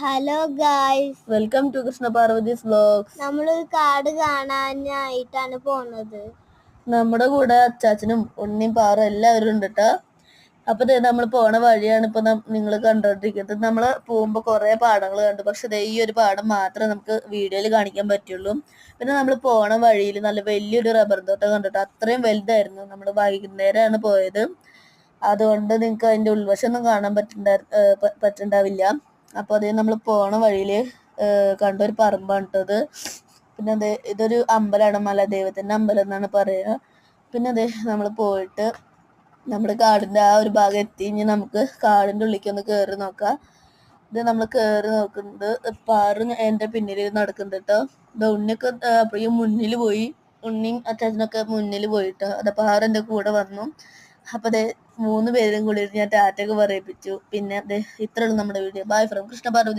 Hello guys, welcome to Krishna Parvathi's vlogs. നമ്മളൊരു കാട് കാണാനായിട്ടാണ് പോകുന്നത്. നമ്മുടെ കൂടെ അച്ചാച്ചനും ഉണ്ണിയും പാറും എല്ലാവരും ഉണ്ട് കേട്ടോ. അപ്പൊ നമ്മൾ പോണ വഴിയാണ് ഇപ്പൊ നിങ്ങൾ കണ്ടോണ്ടിരിക്കുന്നത്. നമ്മൾ പോകുമ്പോ കുറെ പാടങ്ങൾ കണ്ടു, പക്ഷെ ഈ ഒരു പാടം മാത്രമേ നമുക്ക് വീഡിയോയിൽ കാണിക്കാൻ പറ്റുള്ളൂ. പിന്നെ നമ്മൾ പോണ വഴിയിൽ നല്ല വലിയൊരു റബ്ബർ തോട്ടം കണ്ടിട്ട് അത്രയും വലുതായിരുന്നു. നമ്മൾ വൈകുന്നേരമാണ് പോയത്, അതുകൊണ്ട് നിങ്ങൾക്ക് അതിന്റെ ഉൾവശം ഒന്നും കാണാൻ പറ്റുണ്ടാവില്ല. അപ്പൊ അതേ നമ്മൾ പോണ വഴിയില് കണ്ടൊരു പറമ്പാണ് കേട്ടത്. പിന്നെ അതെ ഇതൊരു അമ്പലമാണ്, മലദൈവത്തിന്റെ അമ്പലം എന്നാണ് പറയുക. പിന്നെ അതെ നമ്മൾ പോയിട്ട് നമ്മുടെ കാടിന്റെ ആ ഒരു ഭാഗം എത്തി. ഇനി നമുക്ക് കാടിന്റെ ഉള്ളിലേക്ക് ഒന്ന് കയറി നോക്കാം. ഇത് നമ്മൾ കയറി നോക്കുന്നത് പാറ് എന്റെ പിന്നിൽ നടക്കുന്നുണ്ട് കേട്ടോ. ഇത് ഉണ്ണിയൊക്കെ അപ്പോഴും മുന്നിൽ പോയി, ഉണ്ണിയും അച്ചാച്ചനൊക്കെ മുന്നിൽ പോയിട്ടോ. അത് പാറ് എന്റെ കൂടെ വന്നു. അപ്പൊ അതെ 3 പേരും കൂടി ഞാൻ ടാറ്റൊക്കെ പറയിപ്പിച്ചു. പിന്നെ അതെ ഇത്രയുള്ളൂ നമ്മുടെ video. Bye from Krishna Parvathi.